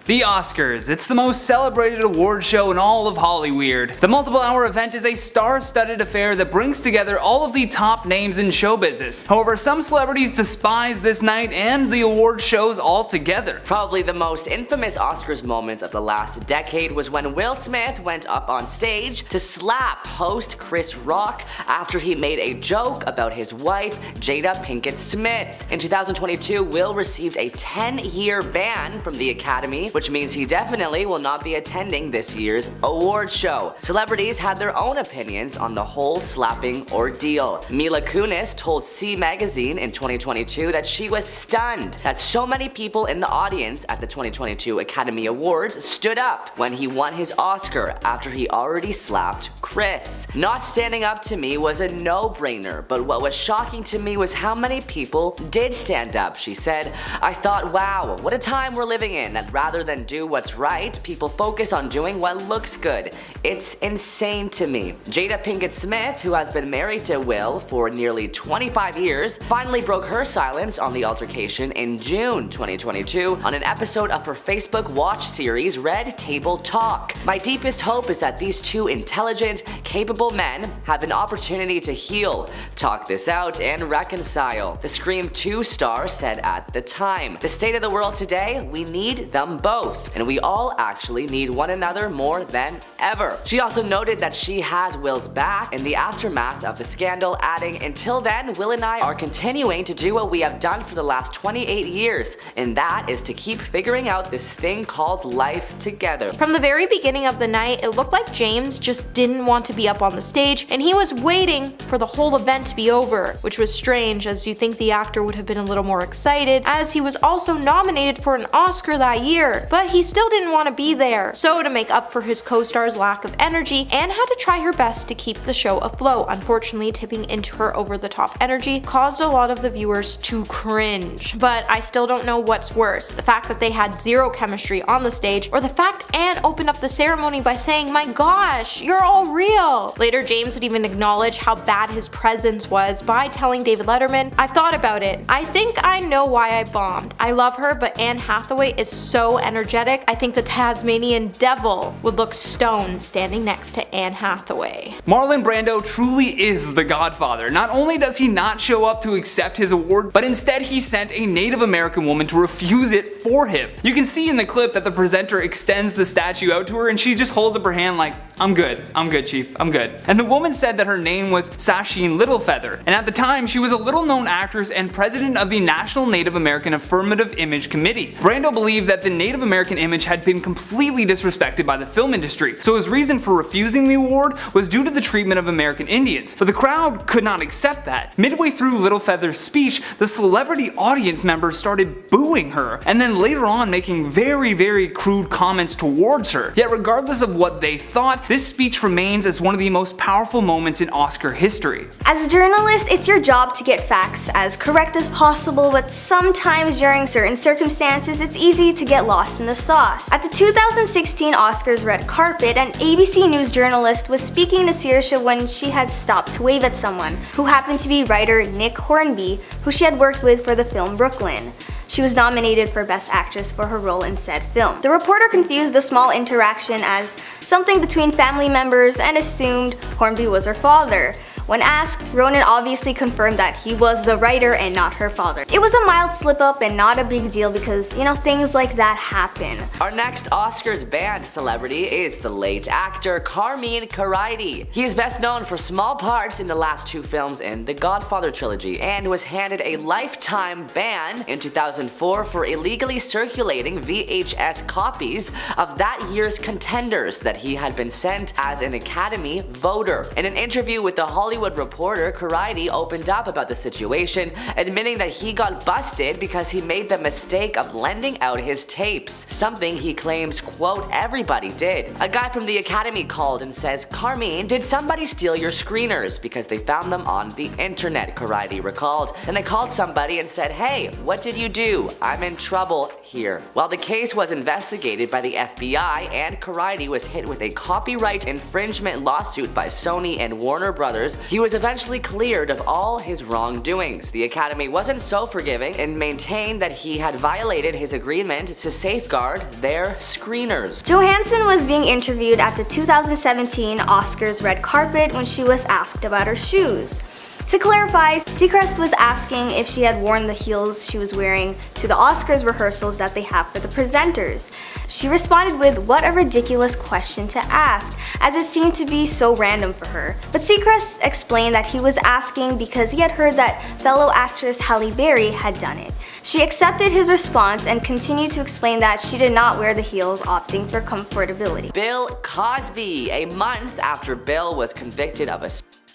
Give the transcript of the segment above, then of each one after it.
The Oscars. It's the most celebrated award show in all of Hollywood. The multiple-hour event is a star-studded affair that brings together all of the top names in show business. However, some celebrities despise this night and the award shows altogether. Probably the most infamous Oscars moment of the last decade was when Will Smith went up on stage to slap host Chris Rock after he made a joke about his wife, Jada Pinkett Smith. In 2022, Will received a 10-year ban from the Academy, which means he definitely will not be attending this year's award show. Celebrities had their own opinions on the whole slapping ordeal. Mila Kunis told C Magazine in 2022 that she was stunned that so many people in the audience at the 2022 Academy Awards stood up when he won his Oscar after he already slapped Chris. Not standing up to me was a no-brainer, but what was shocking to me was how many people did stand up, she said. I thought, wow, what a time we're living in, that rather than do what's right, people focus on doing what looks good. It's insane to me. Jada Pinkett Smith, who has been married to Will for nearly 25 years, finally broke her silence on the altercation in June 2022 on an episode of her Facebook Watch series Red Table Talk. My deepest hope is that these two intelligent, capable men have an opportunity to heal, talk this out, and reconcile, the Scream 2 star said at the time. The state of the world today, we need them both, and we all actually need one another more than ever. She also noted that she has Will's back in the aftermath of the scandal, adding, until then, Will and I are continuing to do what we have done for the last 28 years, and that is to keep figuring out this thing called life together. From the very beginning of the night, it looked like James just didn't want to be up on the stage, and he was waiting for the whole event to be over, which was strange, as you think the actor would have been a little more excited, as he was also nominated for an Oscar that year, but he still didn't want to be there. So to make up for his co-star's lack of energy, Anne had to try her best to keep the show afloat. Unfortunately, tipping into her over-the-top energy caused a lot of the viewers to cringe. But I still don't know what's worse, the fact that they had zero chemistry on the stage, or the fact Anne opened up the ceremony by saying, "My gosh, you're all real." Later, James would even acknowledge how bad his presence was by telling David Letterman, "I've thought about it. I think I know why I bombed. I love her, but Anne Hathaway is so energetic. I think the Tasmanian devil would look stoned standing next to Anne Hathaway." Marlon Brando truly is the Godfather. Not only does he not show up to accept his award, but instead he sent a Native American woman to refuse it for him. You can see in the clip that the presenter extends the statue out to her and she just holds up her hand like, I'm good, chief, I'm good. And the woman said that her name was Sasheen Littlefeather, and at the time she was a little-known actress and president of the National Native American Affirmative Image Committee. Brando believed that the Native American image had been completely disrespected by the film industry, so his reason for refusing the award was due to the treatment of American Indians, but the crowd could not accept that. Midway through Littlefeather's speech, the celebrity audience members started booing her, and then later on making very crude comments towards her. Yet regardless of what they thought, this speech remains as one of the most powerful moments in Oscar history. As a journalist, it's your job to get facts as correct as possible, but sometimes during certain circumstances, it's easy to get lost in the sauce. At the 2016 Oscars red carpet, an ABC News journalist was speaking to Saoirse when she had stopped to wave at someone, who happened to be writer Nick Hornby, who she had worked with for the film Brooklyn. She was nominated for Best Actress for her role in said film. The reporter confused the small interaction as something between family members and assumed Hornby was her father. When asked, Ronan obviously confirmed that he was the writer and not her father. It was a mild slip-up and not a big deal because, things like that happen. Our next Oscars banned celebrity is the late actor Carmine Corradi. He is best known for small parts in the last two films in the Godfather trilogy and was handed a lifetime ban in 2004 for illegally circulating VHS copies of that year's Contenders that he had been sent as an Academy voter. In an interview with the Hollywood Reporter, Corradi opened up about the situation, admitting that he got busted because he made the mistake of lending out his tapes, something he claims, quote, everybody did. A guy from the Academy called and says, "Carmine, did somebody steal your screeners? Because they found them on the internet," Corradi recalled. Then they called somebody and said, "Hey, what did you do? I'm in trouble here." While the case was investigated by the FBI and Corradi was hit with a copyright infringement lawsuit by Sony and Warner Brothers He was eventually cleared of all his wrongdoings. The Academy wasn't so forgiving and maintained that he had violated his agreement to safeguard their screeners. Johansson was being interviewed at the 2017 Oscars red carpet when she was asked about her shoes. To clarify, Seacrest was asking if she had worn the heels she was wearing to the Oscars rehearsals that they have for the presenters. She responded with, "What a ridiculous question to ask," as it seemed to be so random for her. But Seacrest explained that he was asking because he had heard that fellow actress Halle Berry had done it. She accepted his response and continued to explain that she did not wear the heels, opting for comfortability. Bill Cosby. A month after Bill was convicted of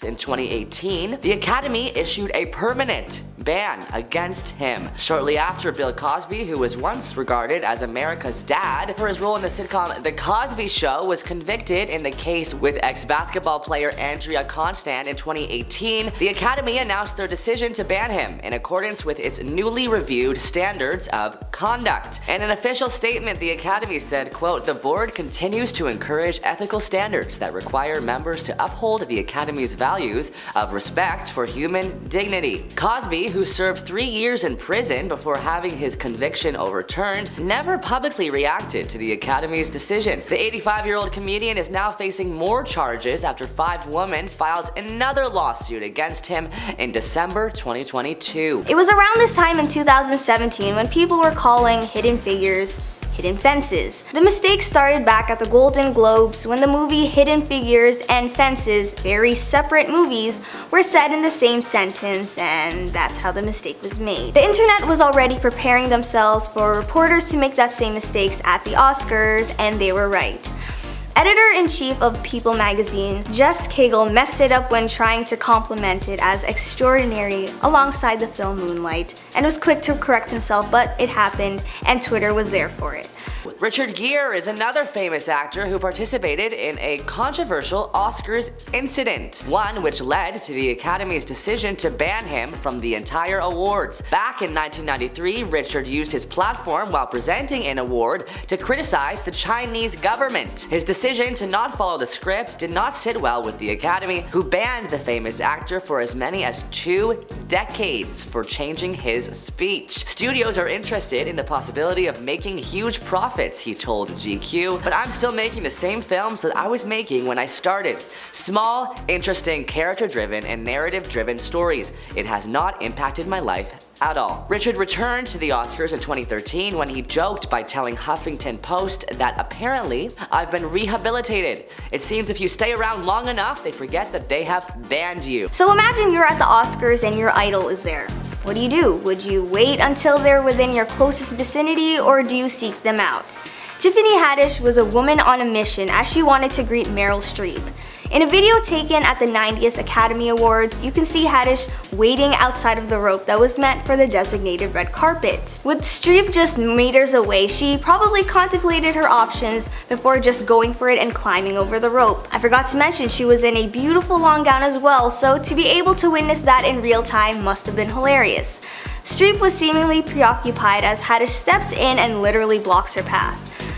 in 2018, the Academy issued a permanent ban against him. Shortly after, Bill Cosby, who was once regarded as America's dad for his role in the sitcom The Cosby Show, was convicted in the case with ex-basketball player Andrea Constand in 2018. The Academy announced their decision to ban him in accordance with its newly reviewed standards of conduct. In an official statement, the Academy said, quote, "The board continues to encourage ethical standards that require members to uphold the Academy's values of respect for human dignity." Cosby, who served 3 years in prison before having his conviction overturned, never publicly reacted to the Academy's decision. The 85-year-old comedian is now facing more charges after 5 women filed another lawsuit against him in December 2022. It was around this time in 2017 when people were calling Hidden Figures Hidden Fences. The mistake started back at the Golden Globes when the movie Hidden Figures and Fences, very separate movies, were said in the same sentence, and that's how the mistake was made. The internet was already preparing themselves for reporters to make that same mistakes at the Oscars, and they were right. Editor-in-chief of People magazine, Jess Cagle, messed it up when trying to compliment it as extraordinary alongside the film Moonlight, and was quick to correct himself, but it happened, and Twitter was there for it. Richard Gere is another famous actor who participated in a controversial Oscars incident, one which led to the Academy's decision to ban him from the entire awards. Back in 1993, Richard used his platform while presenting an award to criticize the Chinese government. His decision to not follow the script did not sit well with the Academy, who banned the famous actor for as many as 2 decades for changing his speech. Studios are interested in the possibility of making huge profits, he told GQ, but I'm still making the same films that I was making when I started. Small, interesting, character-driven, and narrative-driven stories. It has not impacted my life at all. Richard returned to the Oscars in 2013 when he joked by telling Huffington Post that apparently, "I've been rehabilitated. It seems if you stay around long enough, they forget that they have banned you." So imagine you're at the Oscars and your idol is there. What do? Would you wait until they're within your closest vicinity, or do you seek them out? Tiffany Haddish was a woman on a mission as she wanted to greet Meryl Streep. In a video taken at the 90th Academy Awards, you can see Haddish waiting outside of the rope that was meant for the designated red carpet. With Streep just meters away, she probably contemplated her options before just going for it and climbing over the rope. I forgot to mention she was in a beautiful long gown as well, so to be able to witness that in real time must have been hilarious. Streep was seemingly preoccupied as Haddish steps in and literally blocks her path.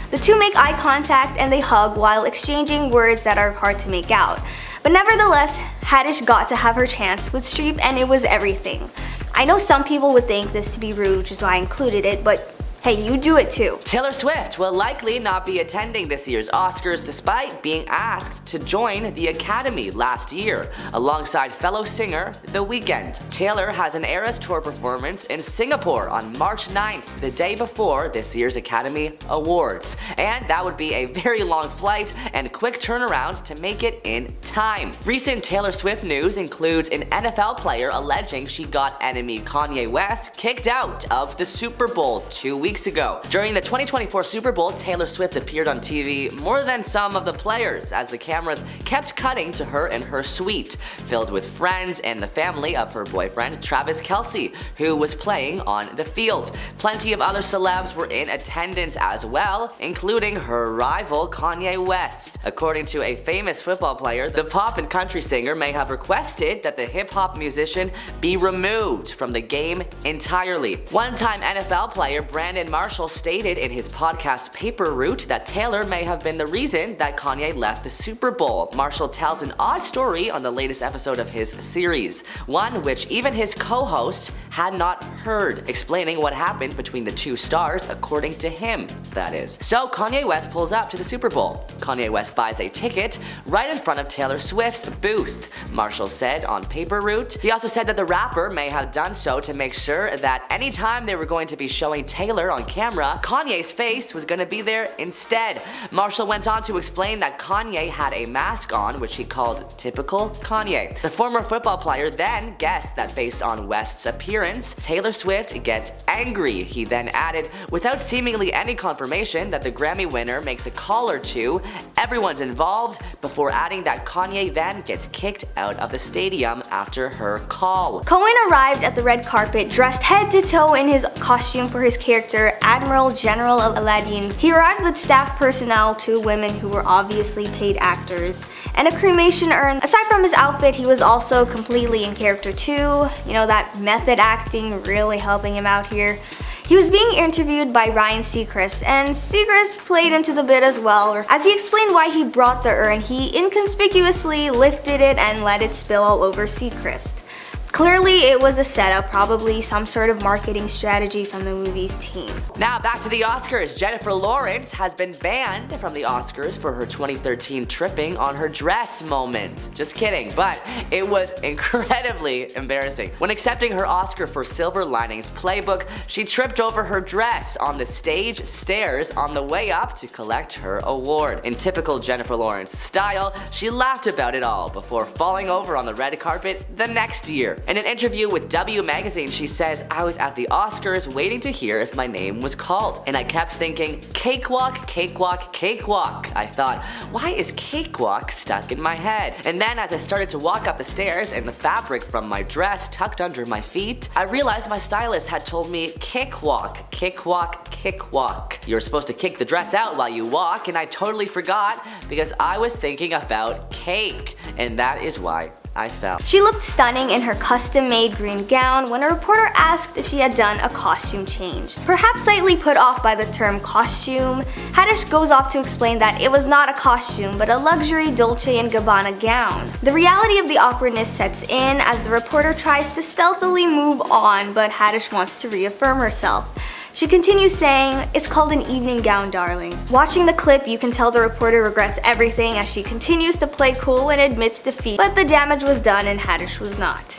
The two make eye contact and they hug while exchanging words that are hard to make out. But nevertheless, Haddish got to have her chance with Streep and it was everything. I know some people would think this to be rude, which is why I included it, but hey, you do it too. Taylor Swift will likely not be attending this year's Oscars despite being asked to join the Academy last year, alongside fellow singer The Weeknd. Taylor has an Eras Tour performance in Singapore on March 9th, the day before this year's Academy Awards. And that would be a very long flight and quick turnaround to make it in time. Recent Taylor Swift news includes an NFL player alleging she got enemy Kanye West kicked out of the Super Bowl 2 weeks ago. During the 2024 Super Bowl, Taylor Swift appeared on TV more than some of the players as the cameras kept cutting to her in her suite, filled with friends and the family of her boyfriend Travis Kelce, who was playing on the field. Plenty of other celebs were in attendance as well, including her rival Kanye West. According to a famous football player, the pop and country singer may have requested that the hip-hop musician be removed from the game entirely. One-time NFL player Brandon Brandon Marshall stated in his podcast Paper Route that Taylor may have been the reason that Kanye left the Super Bowl. Marshall tells an odd story on the latest episode of his series, one which even his co-host had not heard, explaining what happened between the two stars according to him, that is. So Kanye West pulls up to the Super Bowl. Kanye West buys a ticket right in front of Taylor Swift's booth, Marshall said on Paper Route. He also said that the rapper may have done so to make sure that anytime they were going to be showing Taylor on camera, Kanye's face was going to be there instead. Marshall went on to explain that Kanye had a mask on, which he called typical Kanye. The former football player then guessed that based on West's appearance, Taylor Swift gets angry. He then added, without seemingly any confirmation that the Grammy winner makes a call or two, everyone's involved, before adding that Kanye then gets kicked out of the stadium after her call. Cohen arrived at the red carpet dressed head to toe in his costume for his character, Admiral General Aladdin. He arrived with staff personnel, 2 women who were obviously paid actors, and a cremation urn. Aside from his outfit, he was also completely in character too. You know, that method acting really helping him out here. He was being interviewed by Ryan Seacrest, and Seacrest played into the bit as well. As he explained why he brought the urn, he inconspicuously lifted it and let it spill all over Seacrest. Clearly, it was a setup, probably some sort of marketing strategy from the movie's team. Now back to the Oscars. Jennifer Lawrence has been banned from the Oscars for her 2013 tripping on her dress moment. Just kidding, but it was incredibly embarrassing. When accepting her Oscar for Silver Linings Playbook, she tripped over her dress on the stage stairs on the way up to collect her award. In typical Jennifer Lawrence style, she laughed about it all before falling over on the red carpet the next year. In an interview with W Magazine, she says, I was at the Oscars waiting to hear if my name was called, and I kept thinking, cakewalk, cakewalk, cakewalk. I thought, why is cakewalk stuck in my head? And then as I started to walk up the stairs and the fabric from my dress tucked under my feet, I realized my stylist had told me cakewalk, cakewalk, cakewalk. You're supposed to kick the dress out while you walk, and I totally forgot because I was thinking about cake, and that is why I fell. She looked stunning in her custom-made green gown when a reporter asked if she had done a costume change. Perhaps slightly put off by the term costume, Haddish goes off to explain that it was not a costume but a luxury Dolce & Gabbana gown. The reality of the awkwardness sets in as the reporter tries to stealthily move on, but Haddish wants to reaffirm herself. She continues saying, it's called an evening gown, darling. Watching the clip, you can tell the reporter regrets everything as she continues to play cool and admits defeat, but the damage was done and Haddish was not.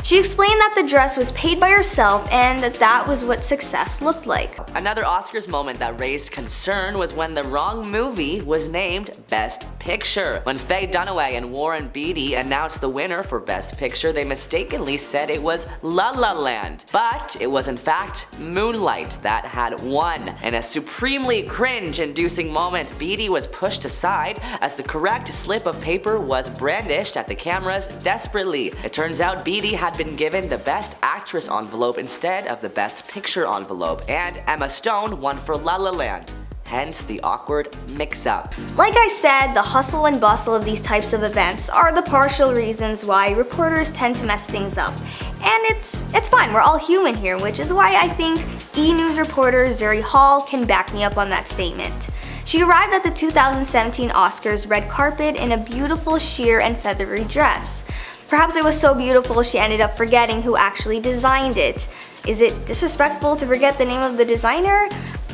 She explained that the dress was paid by herself and that was what success looked like. Another Oscars moment that raised concern was when the wrong movie was named Best Picture. When Faye Dunaway and Warren Beatty announced the winner for Best Picture, they mistakenly said it was La La Land. But it was in fact Moonlight that had won. In a supremely cringe-inducing moment, Beatty was pushed aside as the correct slip of paper was brandished at the cameras desperately. It turns out Beatty had been given the Best Actress envelope instead of the Best Picture envelope, and Emma Stone won for La La Land. Hence the awkward mix-up. Like I said, the hustle and bustle of these types of events are the partial reasons why reporters tend to mess things up. And it's fine, we're all human here, which is why I think E! News reporter Zuri Hall can back me up on that statement. She arrived at the 2017 Oscars red carpet in a beautiful sheer and feathery dress. Perhaps it was so beautiful she ended up forgetting who actually designed it. Is it disrespectful to forget the name of the designer?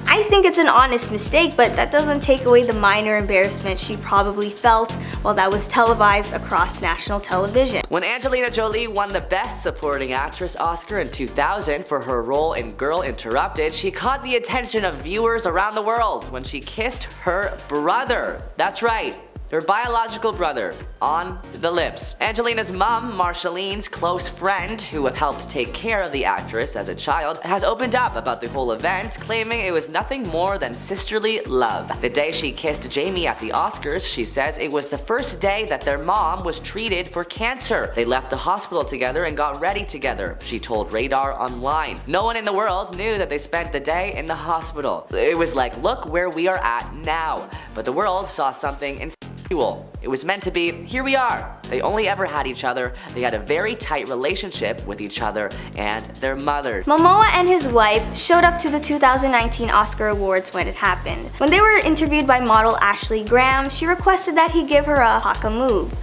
I think it's an honest mistake, but that doesn't take away the minor embarrassment she probably felt while that was televised across national television. When Angelina Jolie won the Best Supporting Actress Oscar in 2000 for her role in Girl Interrupted, she caught the attention of viewers around the world when she kissed her brother. That's right, her biological brother, on the lips. Angelina's mom, Marshaline's close friend, who helped take care of the actress as a child, has opened up about the whole event, claiming it was nothing more than sisterly love. The day she kissed Jamie at the Oscars, she says it was the first day that their mom was treated for cancer. They left the hospital together and got ready together, she told Radar Online. No one in the world knew that they spent the day in the hospital. It was like, look where we are at now. But the world saw something It was meant to be, here we are. They only ever had each other, they had a very tight relationship with each other and their mother. Momoa and his wife showed up to the 2019 Oscar Awards when it happened. When they were interviewed by model Ashley Graham, she requested that he give her a haka move.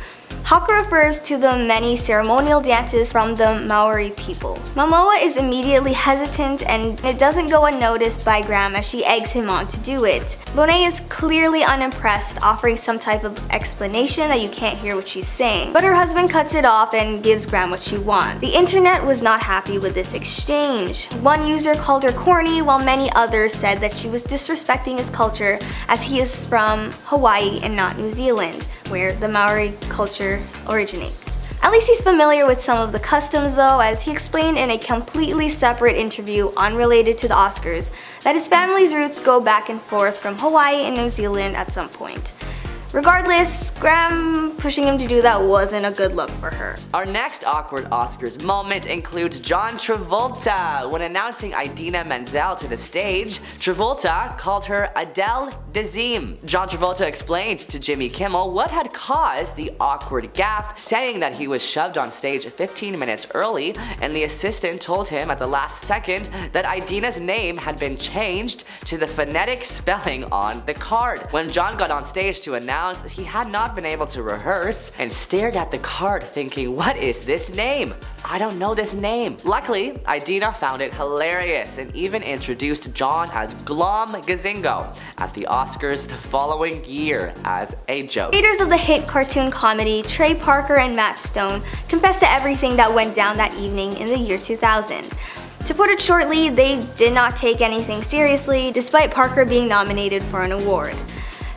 Haka refers to the many ceremonial dances from the Maori people. Momoa is immediately hesitant and it doesn't go unnoticed by Graham as she eggs him on to do it. Bonet is clearly unimpressed, offering some type of explanation that you can't hear what she's saying. But her husband cuts it off and gives Graham what she wants. The internet was not happy with this exchange. One user called her corny while many others said that she was disrespecting his culture as he is from Hawaii and not New Zealand, where the Maori culture originates. At least he's familiar with some of the customs though, as he explained in a completely separate interview unrelated to the Oscars that his family's roots go back and forth from Hawaii and New Zealand at some point. Regardless, Graham pushing him to do that wasn't a good look for her. Our next awkward Oscars moment includes John Travolta. When announcing Idina Menzel to the stage, Travolta called her Adele Dazeem. John Travolta explained to Jimmy Kimmel what had caused the awkward gaffe, saying that he was shoved on stage 15 minutes early and the assistant told him at the last second that Idina's name had been changed to the phonetic spelling on the card. When John got on stage to announce he had not been able to rehearse and stared at the card thinking, what is this name? I don't know this name. Luckily, Idina found it hilarious and even introduced John as Glom Gazingo at the Oscars the following year as a joke. Creators of the hit cartoon comedy Trey Parker and Matt Stone confessed to everything that went down that evening in the year 2000. To put it shortly, they did not take anything seriously despite Parker being nominated for an award.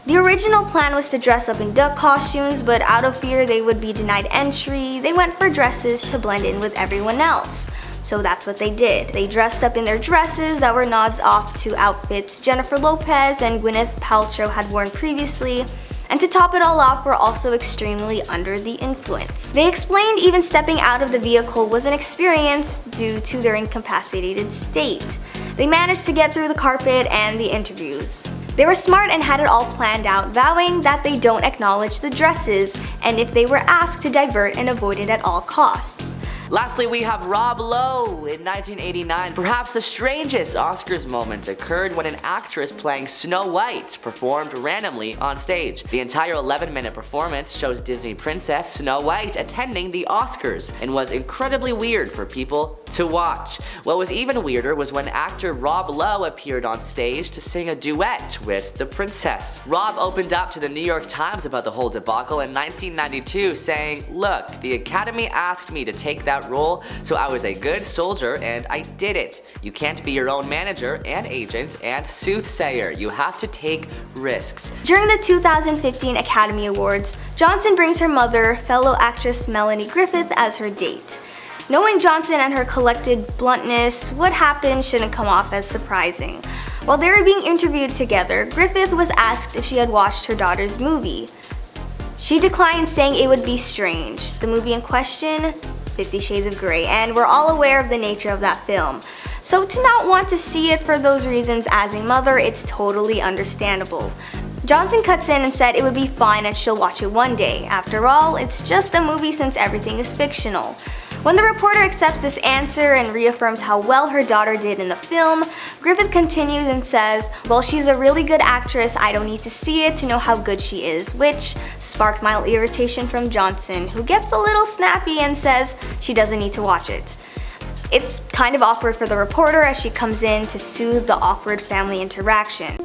The original plan was to dress up in duck costumes, but out of fear they would be denied entry, they went for dresses to blend in with everyone else. So that's what they did. They dressed up in their dresses that were nods off to outfits Jennifer Lopez and Gwyneth Paltrow had worn previously, and to top it all off, were also extremely under the influence. They explained even stepping out of the vehicle was an experience due to their incapacitated state. They managed to get through the carpet and the interviews. They were smart and had it all planned out, vowing that they don't acknowledge the dresses, and if they were asked to divert and avoid it at all costs. Lastly, we have Rob Lowe. In 1989, perhaps the strangest Oscars moment occurred when an actress playing Snow White performed randomly on stage. The entire 11-minute performance shows Disney princess Snow White attending the Oscars and was incredibly weird for people to watch. What was even weirder was when actor Rob Lowe appeared on stage to sing a duet with the princess. Rob opened up to the New York Times about the whole debacle in 1992, saying, "Look, the Academy asked me to take that role, so I was a good soldier and I did it. You can't be your own manager and agent and soothsayer. You have to take risks." During the 2015 Academy Awards, Johnson brings her mother, fellow actress Melanie Griffith, as her date. Knowing Johnson and her collected bluntness, what happened shouldn't come off as surprising. While they were being interviewed together, Griffith was asked if she had watched her daughter's movie. She declined, saying it would be strange. The movie in question? 50 Shades of Grey, and we're all aware of the nature of that film. So to not want to see it for those reasons as a mother, it's totally understandable. Johnson cuts in and said it would be fine and she'll watch it one day. After all, it's just a movie since everything is fictional. When the reporter accepts this answer and reaffirms how well her daughter did in the film, Griffith continues and says, "Well, she's a really good actress, I don't need to see it to know how good she is," which sparked mild irritation from Johnson, who gets a little snappy and says she doesn't need to watch it. It's kind of awkward for the reporter as she comes in to soothe the awkward family interaction.